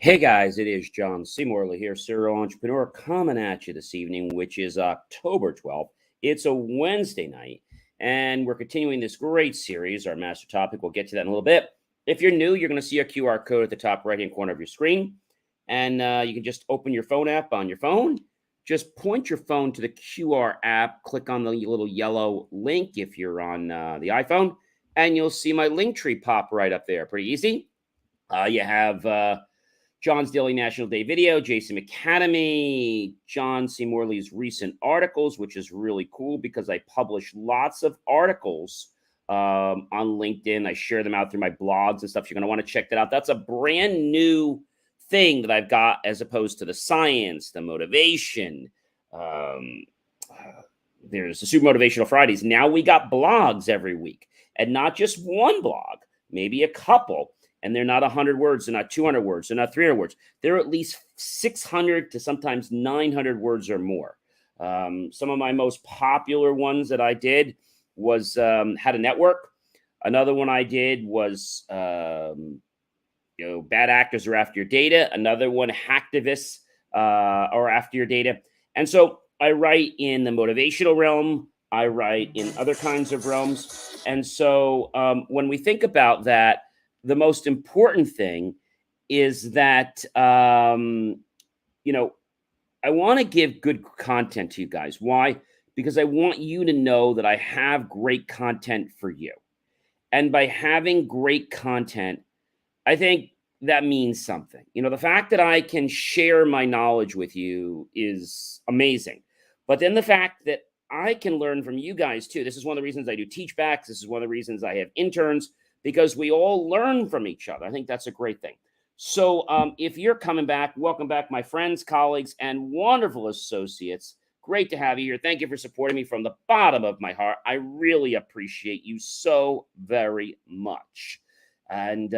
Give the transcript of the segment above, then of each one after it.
Hey guys, it is John C. Morley here, serial entrepreneur, coming at you this evening, which is October 12th. It's a Wednesday night, and we're continuing this great series. Our master topic, we'll get to that in a little bit. If you're new, you're going to see a QR code at the top right hand corner of your screen, and you can just open your phone app on your phone. Just point your phone to the QR app, click on the little yellow link if you're on the iPhone, and you'll see my link tree pop right up there. Pretty easy. You have John's Daily National Day video, Jason Academy, John C. Morley's recent articles, which is really cool because I publish lots of articles on LinkedIn. I share them out through my blogs and stuff. You're going to want to check that out. That's a brand new thing that I've got as opposed to the science, the motivation. There's the Super Motivational Fridays. Now we got blogs every week, and not just one blog, maybe a couple. And they're not 100 words, they're not 200 words, they're not 300 words. They're at least 600 to sometimes 900 words or more. Some of my most popular ones that I did was How to Network. Another one I did was, bad actors are after your data. Another one, hacktivists are after your data. And so I write in the motivational realm. I write in other kinds of realms. And so when we think about that, the most important thing is that, I want to give good content to you guys. Why? Because I want you to know that I have great content for you. And by having great content, I think that means something. The fact that I can share my knowledge with you is amazing. But then the fact that I can learn from you guys too. This is one of the reasons I do teach backs. This is one of the reasons I have interns, because we all learn from each other. I think that's a great thing. So if you're coming back, welcome back, my friends, colleagues, and wonderful associates. Great to have you here. Thank you for supporting me from the bottom of my heart. I really appreciate you so very much. And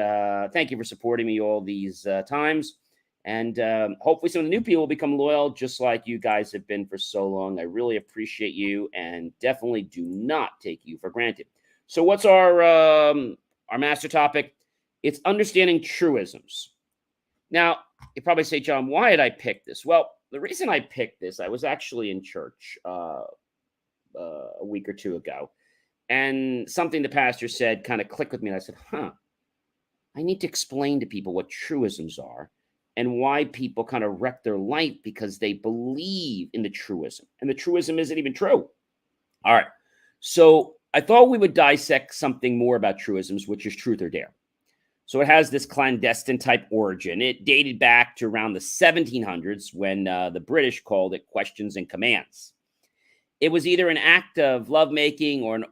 thank you for supporting me all these times. And hopefully some of the new people will become loyal, just like you guys have been for so long. I really appreciate you and definitely do not take you for granted. So what's our master topic? It's understanding truisms. Now, you probably say, John, why did I pick this? Well, the reason I picked this, I was actually in church a week or two ago, and something the pastor said kind of clicked with me, and I said, I need to explain to people what truisms are and why people kind of wreck their life because they believe in the truism, and the truism isn't even true. All right, so I thought we would dissect something more about truisms, which is truth or dare. So it has this clandestine type origin. It dated back to around the 1700s when the British called it questions and commands. It was either an act of lovemaking or an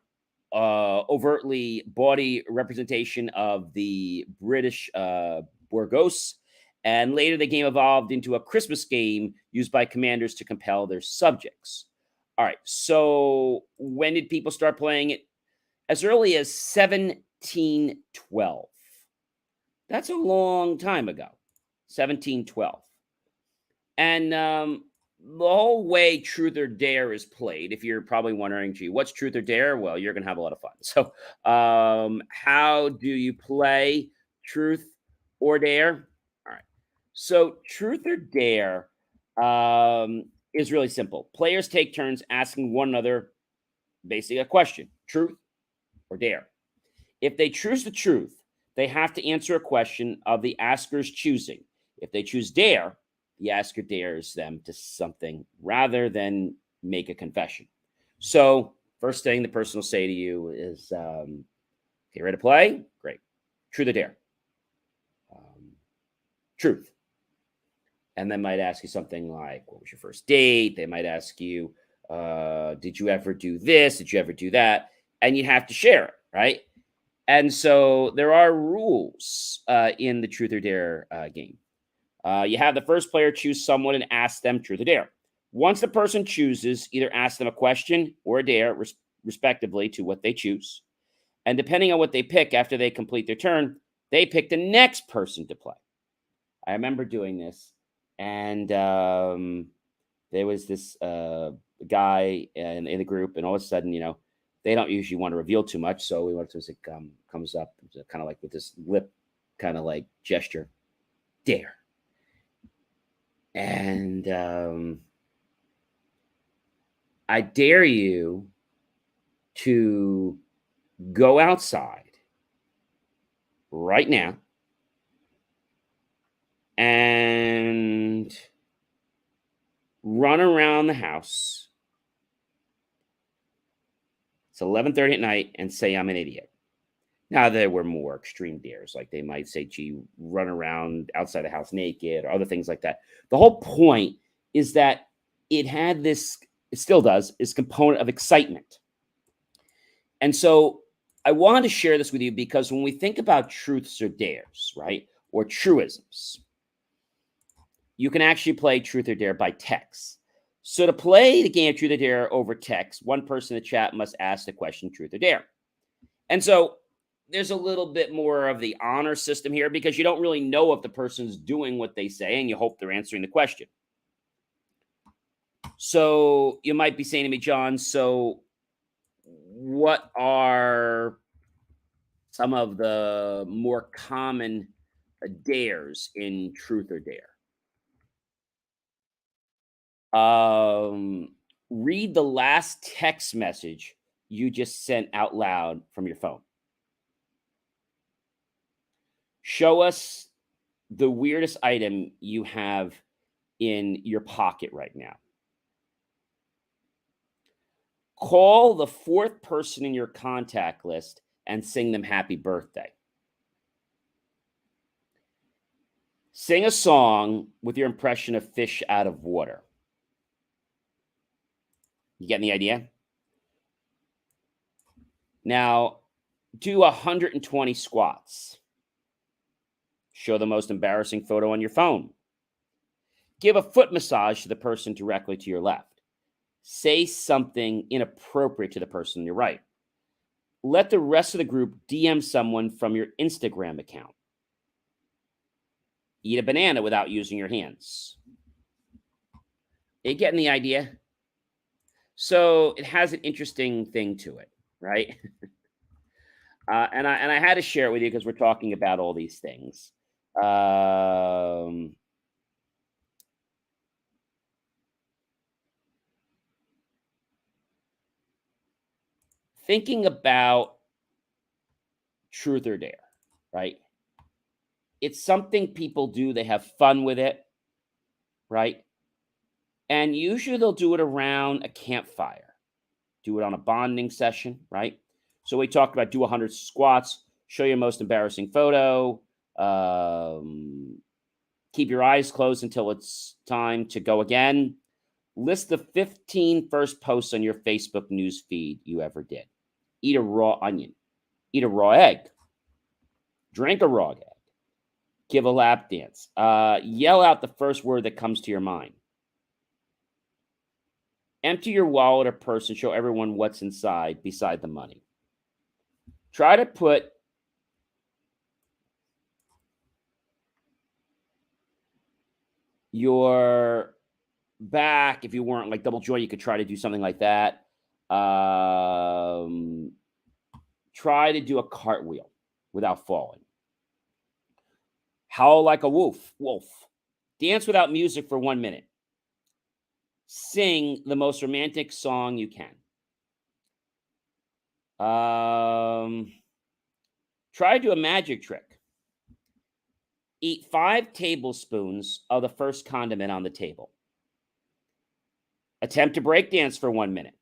overtly bawdy representation of the British bourgeois. And later the game evolved into a Christmas game used by commanders to compel their subjects. All right, so when did people start playing it? As early as 1712. That's a long time ago, 1712. And the whole way truth or dare is played, if you're probably wondering, gee, what's truth or dare? Well, you're going to have a lot of fun. So how do you play truth or dare? All right. So truth or dare is really simple. Players take turns asking one another basically a question, truth or dare. If they choose the truth, they have to answer a question of the asker's choosing. If they choose dare, the asker dares them to something rather than make a confession. So first thing the person will say to you is, okay, ready to play? Great. Truth or dare? Truth. And they might ask you something like, what was your first date? They might ask you, did you ever do this? Did you ever do that? And you have to share it, right? And so there are rules in the truth or dare game. You have the first player choose someone and ask them truth or dare. Once the person chooses, either ask them a question or a dare, respectively, to what they choose. And depending on what they pick after they complete their turn, they pick the next person to play. I remember doing this. And there was this guy in the group, and all of a sudden, they don't usually want to reveal too much. So we went to it comes up kind of like with this lip kind of like gesture. Dare. And I dare you to go outside right now and run around the house. It's 11:30 at night and say I'm an idiot. Now there were more extreme dares, like they might say, "Gee, run around outside the house naked," or other things like that. The whole point is that it had this, it still does, is component of excitement. And so I wanted to share this with you because when we think about truths or dares, right, or truisms, you can actually play truth or dare by text. So to play the game of truth or dare over text, one person in the chat must ask the question truth or dare. And so there's a little bit more of the honor system here because you don't really know if the person's doing what they say and you hope they're answering the question. So you might be saying to me, John, so what are some of the more common dares in truth or dare? Read the last text message you just sent out loud from your phone. Show us the weirdest item you have in your pocket right now. Call the fourth person in your contact list and sing them happy birthday. Sing a song with your impression of fish out of water. You getting the idea? Now, do 120 squats. Show the most embarrassing photo on your phone. Give a foot massage to the person directly to your left. Say something inappropriate to the person on your right. Let the rest of the group DM someone from your Instagram account. Eat a banana without using your hands. Are you getting the idea? So it has an interesting thing to it, right? And I had to share it with you because we're talking about all these things. Thinking about truth or dare, right? It's something people do. They have fun with it, right? And usually they'll do it around a campfire, do it on a bonding session, right? So we talked about do 100 squats, show your most embarrassing photo, keep your eyes closed until it's time to go again. List the 15 first posts on your Facebook news feed you ever did. Eat a raw onion. Eat a raw egg. Drink a raw egg. Give a lap dance. Yell out the first word that comes to your mind. Empty your wallet or purse and show everyone what's inside beside the money. Try to put your back, if you weren't like double joint, you could try to do something like that. Try to do a cartwheel without falling. Howl like a wolf. Dance without music for 1 minute. Sing the most romantic song you can. Try to do a magic trick. Eat 5 tablespoons of the first condiment on the table. Attempt to break dance for 1 minute.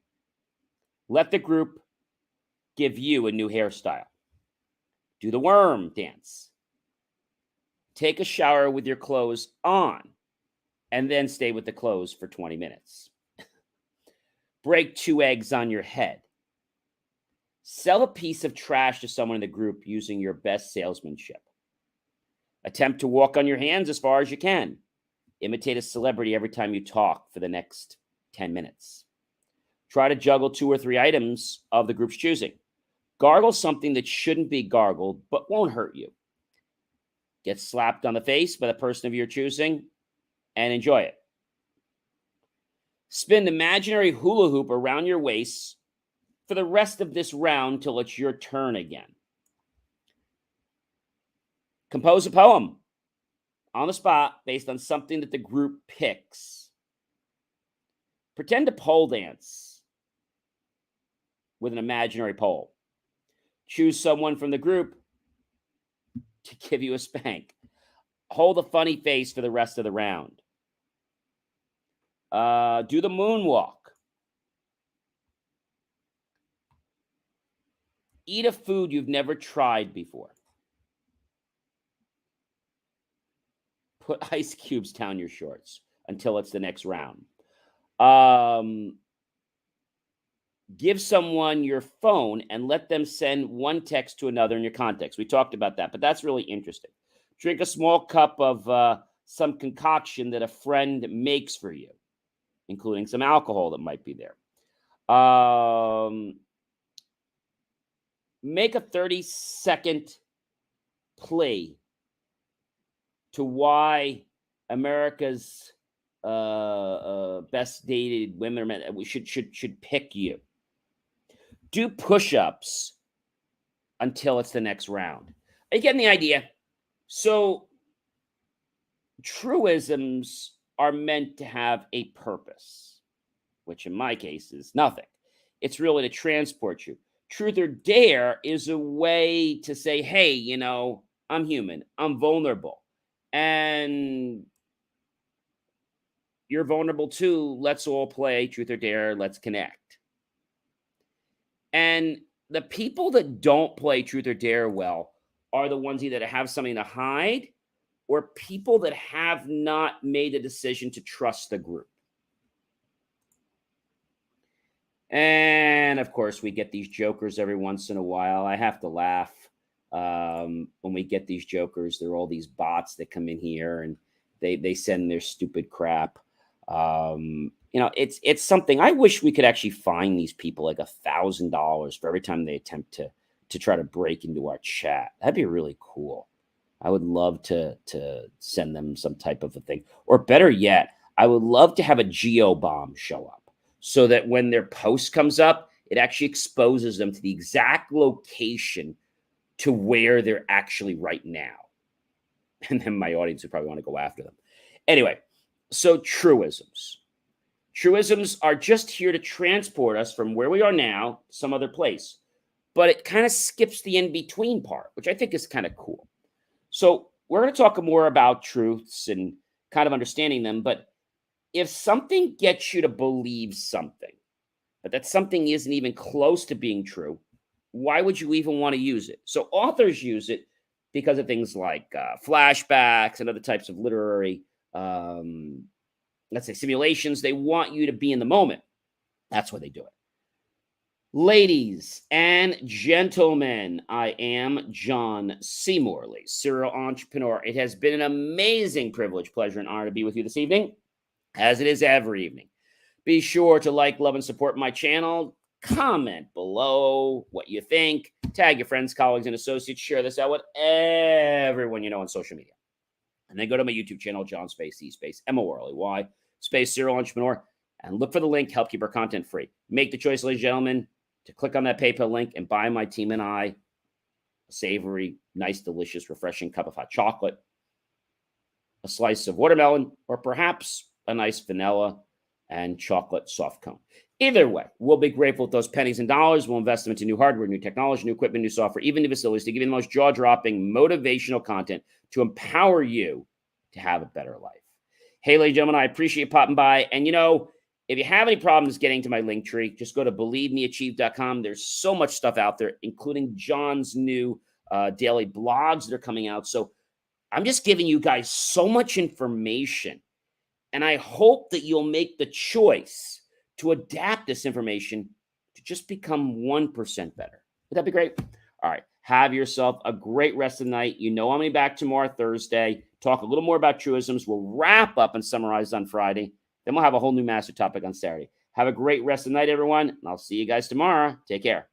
Let the group give you a new hairstyle. Do the worm dance. Take a shower with your clothes on and then stay with the clothes for 20 minutes. Break 2 eggs on your head. Sell a piece of trash to someone in the group using your best salesmanship. Attempt to walk on your hands as far as you can. Imitate a celebrity every time you talk for the next 10 minutes. Try to juggle 2 or 3 items of the group's choosing. Gargle something that shouldn't be gargled but won't hurt you. Get slapped on the face by the person of your choosing and enjoy it. Spin an imaginary hula hoop around your waist for the rest of this round till it's your turn again. Compose a poem on the spot based on something that the group picks. Pretend to pole dance with an imaginary pole. Choose someone from the group to give you a spank. Hold a funny face for the rest of the round. Do the moonwalk. Eat a food you've never tried before. Put ice cubes down your shorts until it's the next round. Give someone your phone and let them send one text to another in your context. We talked about that, but that's really interesting. Drink a small cup of some concoction that a friend makes for you, including some alcohol that might be there. Make a 30-second plea to why America's best dated women or men should pick you. Do push-ups until it's the next round. Are you getting the idea? So truisms are meant to have a purpose, which in my case is nothing. It's really to transport you. Truth or dare is a way to say, hey, you know, I'm human, I'm vulnerable, and you're vulnerable too. Let's all play truth or dare. Let's connect. And the people that don't play truth or dare well are the ones either that have something to hide or people that have not made a decision to trust the group. And of course, we get these jokers every once in a while. I have to laugh when we get these jokers. There are all these bots that come in here and they send their stupid crap. You know, it's something. I wish we could actually fine these people like $1,000 for every time they attempt to try to break into our chat. That'd be really cool. I would love to send them some type of a thing, or better yet, I would love to have a geo bomb show up so that when their post comes up, it actually exposes them to the exact location to where they're actually right now. And then my audience would probably want to go after them. Anyway, so truisms. Truisms are just here to transport us from where we are now to some other place. But it kind of skips the in-between part, which I think is kind of cool. So we're going to talk more about truths and kind of understanding them. But if something gets you to believe something, but that something isn't even close to being true, why would you even want to use it? So authors use it because of things like flashbacks and other types of literary, let's say, simulations. They want you to be in the moment. That's why they do it. Ladies and gentlemen, I am John C. Morley, serial entrepreneur. It has been an amazing privilege, pleasure, and honor to be with you this evening, as it is every evening. Be sure to like, love, and support my channel. Comment below what you think. Tag your friends, colleagues, and associates. Share this out with everyone you know on social media. And then go to my YouTube channel, John Space C Space MORLEY Space Serial Entrepreneur, and look for the link. Help keep our content free. Make the choice, ladies and gentlemen, to click on that PayPal link and buy my team and I a savory, nice, delicious, refreshing cup of hot chocolate, a slice of watermelon, or perhaps a nice vanilla and chocolate soft cone. Either way, we'll be grateful with those pennies and dollars. We'll invest them into new hardware, new technology, new equipment, new software, even new facilities to give you the most jaw-dropping, motivational content to empower you to have a better life. Hey, ladies and gentlemen, I appreciate you popping by. And, you know, if you have any problems getting to my link tree, just go to believemeachieve.com. There's so much stuff out there, including John's new daily blogs that are coming out. So I'm just giving you guys so much information. And I hope that you'll make the choice to adapt this information to just become 1% better. Would that be great? All right. Have yourself a great rest of the night. You know I'm going to be back tomorrow, Thursday. Talk a little more about truisms. We'll wrap up and summarize on Friday. Then we'll have a whole new master topic on Saturday. Have a great rest of the night, everyone. And I'll see you guys tomorrow. Take care.